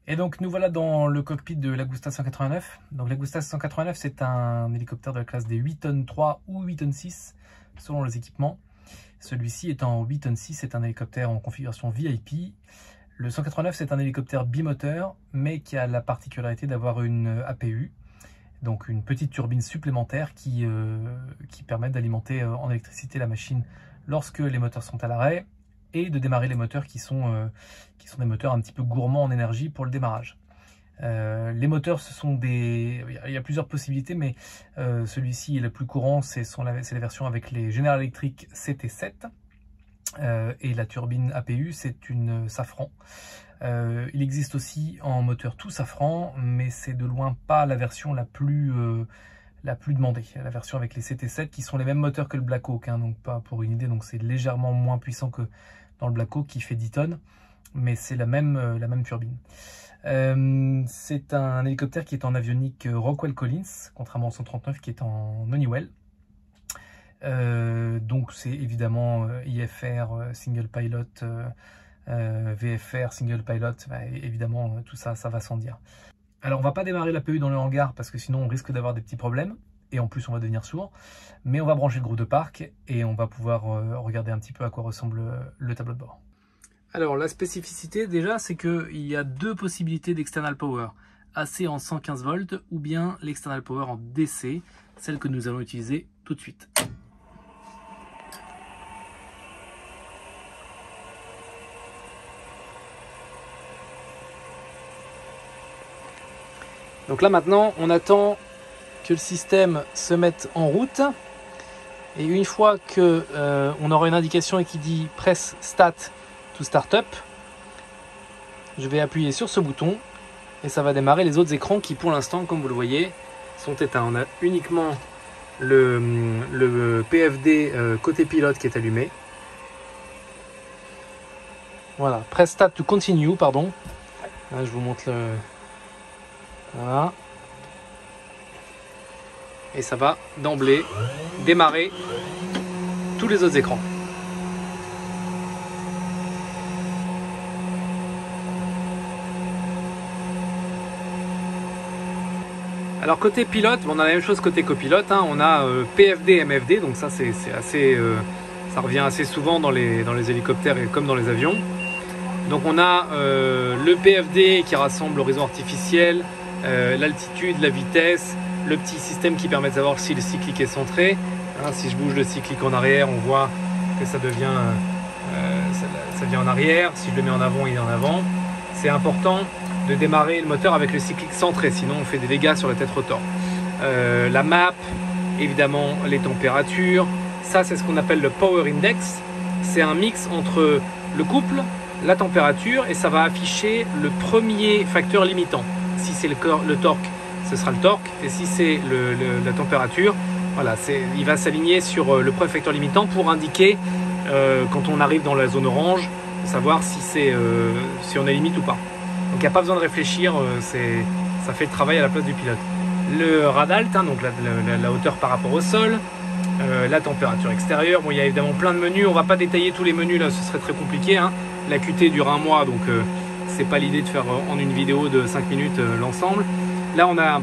Et donc nous voilà dans le cockpit de l'Agusta 189. Donc l'Agusta 189 c'est un hélicoptère de la classe des 8 tonnes 3 ou 8 tonnes 6 selon les équipements. Celui-ci étant 8 tonnes 6, c'est un hélicoptère en configuration VIP. Le 189 c'est un hélicoptère bimoteur mais qui a la particularité d'avoir une APU. Donc une petite turbine supplémentaire qui permet d'alimenter en électricité la machine lorsque les moteurs sont à l'arrêt et de démarrer les moteurs qui sont des moteurs un petit peu gourmands en énergie pour le démarrage. Les moteurs, il y a plusieurs possibilités, mais celui-ci est le plus courant, c'est la version avec les General Electric CT7 et la turbine APU, c'est une Safran. Il existe aussi en moteur tout Safran, mais c'est de loin pas la version la plus demandée. La version avec les CT7 qui sont les mêmes moteurs que le Black Hawk, hein, donc pas pour une idée, donc c'est légèrement moins puissant que dans le Black Hawk qui fait 10 tonnes, mais c'est la même turbine. C'est un hélicoptère qui est en avionique Rockwell Collins, contrairement au 139 qui est en Honeywell. Donc c'est évidemment IFR, single pilot, VFR, single pilot, bah, évidemment tout ça, ça va sans dire. Alors on va pas démarrer l'APU dans le hangar parce que sinon on risque d'avoir des petits problèmes et en plus on va devenir sourd, mais on va brancher le groupe de parc et on va pouvoir regarder un petit peu à quoi ressemble le tableau de bord. Alors la spécificité déjà c'est qu'il y a deux possibilités d'external power, AC en 115 volts ou bien l'external power en DC, celle que nous allons utiliser tout de suite. Donc là maintenant on attend que le système se mette en route et une fois que on aura une indication qui dit press start to start up, je vais appuyer sur ce bouton et ça va démarrer les autres écrans qui pour l'instant comme vous le voyez sont éteints. On a uniquement le PFD côté pilote qui est allumé. Voilà, press start to continue, pardon. Là, je vous montre le... Voilà. Et ça va d'emblée démarrer tous les autres écrans. Alors côté pilote, on a la même chose côté copilote, hein. On a PFD, MFD, donc ça c'est assez, ça revient assez souvent dans les hélicoptères et comme dans les avions. Donc on a le PFD qui rassemble l'horizon artificiel, l'altitude, la vitesse, le petit système qui permet de savoir si le cyclique est centré. Hein, si je bouge le cyclique en arrière, on voit que ça devient ça vient en arrière. Si je le mets en avant, il est en avant. C'est important de démarrer le moteur avec le cyclique centré, sinon on fait des dégâts sur la tête rotor. La map, évidemment les températures, ça c'est ce qu'on appelle le Power Index. C'est un mix entre le couple, la température et ça va afficher le premier facteur limitant. Si c'est le torque, ce sera le torque et si c'est la température, voilà, il va s'aligner sur le premier facteur limitant pour indiquer quand on arrive dans la zone orange, savoir si on est limite ou pas. Donc il n'y a pas besoin de réfléchir, ça fait le travail à la place du pilote. Le radalt, hein, donc la hauteur par rapport au sol, la température extérieure. Bon, il y a évidemment plein de menus, on ne va pas détailler tous les menus là, ce serait très compliqué. Hein. La QT dure un mois, donc c'est pas l'idée de faire en une vidéo de 5 minutes l'ensemble. Là on a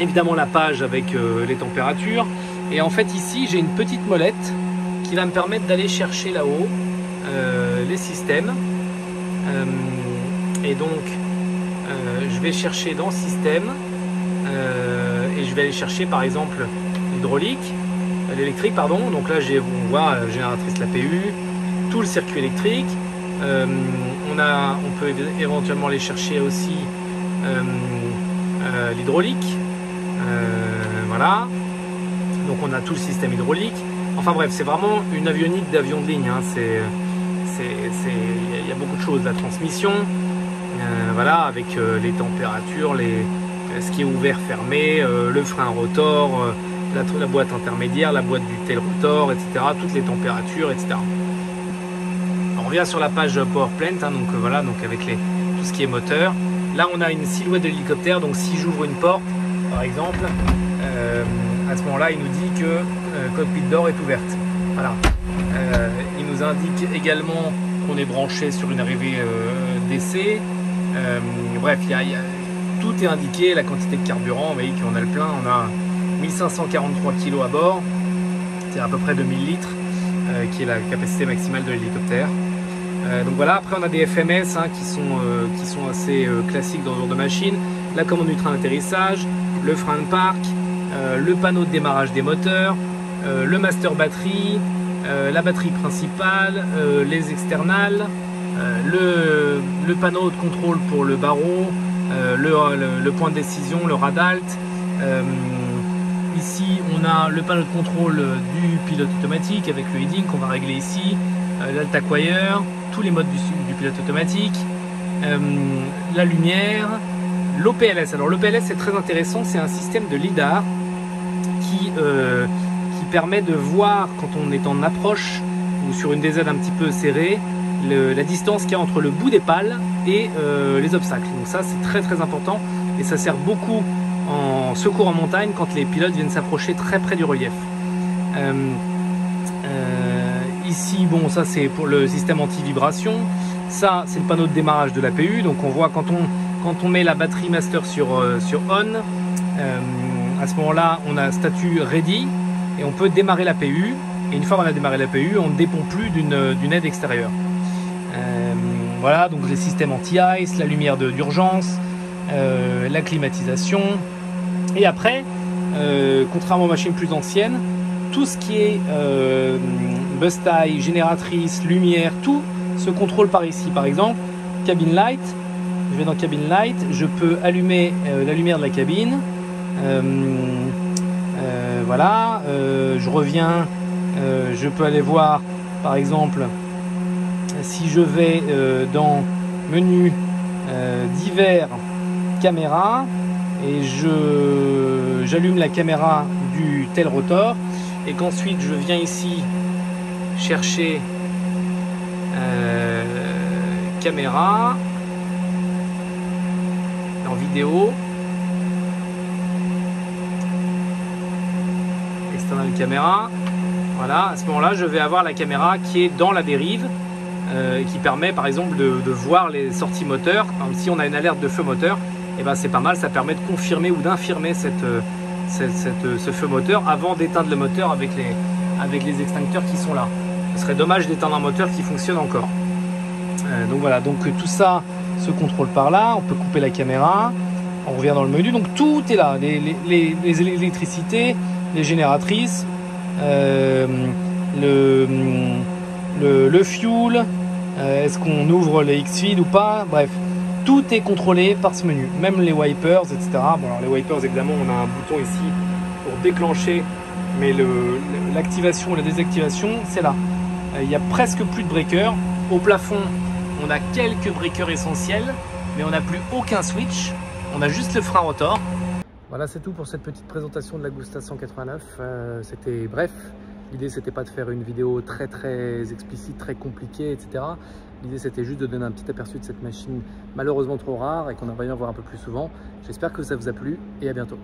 évidemment la page avec les températures. Et en fait ici j'ai une petite molette qui va me permettre d'aller chercher là-haut les systèmes. Et donc je vais chercher dans système et je vais aller chercher par exemple l'électrique pardon. Donc là on voit la génératrice, l'APU, tout le circuit électrique. On peut éventuellement aller chercher aussi l'hydraulique. Voilà. Donc on a tout le système hydraulique. Enfin bref, c'est vraiment une avionique d'avion de ligne. Hein. Il y a beaucoup de choses. La transmission. Voilà, avec les températures, ce qui est ouvert, fermé, le frein rotor, la boîte intermédiaire, la boîte du tail rotor, etc. Toutes les températures, etc. On revient sur la page PowerPlant, hein, donc voilà, donc avec tout ce qui est moteur. Là, on a une silhouette de l'hélicoptère, donc si j'ouvre une porte, par exemple, à ce moment-là, il nous dit que cockpit door est ouverte. Voilà. Il nous indique également qu'on est branché sur une arrivée DC. Bref, tout est indiqué, la quantité de carburant, vous voyez qu'on a le plein, on a 1543 kg à bord, c'est à peu près 2000 litres, qui est la capacité maximale de l'hélicoptère. Donc voilà, après on a des FMS hein, qui sont assez classiques dans ce genre de machine, la commande du train d'atterrissage, le frein de parc, le panneau de démarrage des moteurs, le master batterie, la batterie principale, les externales, le panneau de contrôle pour le barreau, le point de décision, le radalt. Ici on a le panneau de contrôle du pilote automatique avec le heading qu'on va régler ici, l'altaquire, tous les modes du pilote automatique, la lumière, l'OPLS. Alors l'OPLS c'est très intéressant, c'est un système de lidar qui permet de voir quand on est en approche ou sur une DZ un petit peu serrée, la distance qu'il y a entre le bout des pales et les obstacles. Donc ça c'est très très important et ça sert beaucoup en secours en montagne quand les pilotes viennent s'approcher très près du relief. Ici, bon, ça c'est pour le système anti-vibration. Ça c'est le panneau de démarrage de l'APU. Donc on voit quand on met la batterie master sur on, à ce moment-là on a statut ready et on peut démarrer l'APU. Et une fois qu'on a démarré l'APU, on ne dépend plus d'une aide extérieure. Voilà, donc les systèmes anti-ice, la lumière d'urgence, la climatisation. Et après, contrairement aux machines plus anciennes, tout ce qui est bus tie, génératrice, lumière, tout se contrôle par ici. Par exemple, cabin light, je vais dans cabin light, je peux allumer la lumière de la cabine. Voilà, je reviens, je peux aller voir par exemple si je vais dans menu divers caméra et j'allume la caméra du tel rotor et qu'ensuite je viens ici chercher caméra en vidéo, external caméra. Voilà, à ce moment-là, je vais avoir la caméra qui est dans la dérive et qui permet par exemple de voir les sorties moteurs. Par exemple, si on a une alerte de feu moteur, et ben c'est pas mal, ça permet de confirmer ou d'infirmer ce feu moteur avant d'éteindre le moteur avec les extincteurs qui sont là. Ce serait dommage d'éteindre un moteur qui fonctionne encore. Donc voilà, donc tout ça se contrôle par là. On peut couper la caméra, on revient dans le menu, donc tout est là, les électricités, les génératrices, le fuel, est-ce qu'on ouvre les X-Feed ou pas, bref, tout est contrôlé par ce menu, même les wipers, etc. Bon, alors les wipers, évidemment, on a un bouton ici pour déclencher, mais l'activation ou la désactivation, c'est là. Il n'y a presque plus de breakers. Au plafond, on a quelques breakers essentiels, mais on n'a plus aucun switch. On a juste le frein rotor. Voilà, c'est tout pour cette petite présentation de l'Agusta 189. C'était bref. L'idée, c'était pas de faire une vidéo très explicite, très compliquée, etc. L'idée, c'était juste de donner un petit aperçu de cette machine malheureusement trop rare et qu'on aimerait bien voir un peu plus souvent. J'espère que ça vous a plu et à bientôt.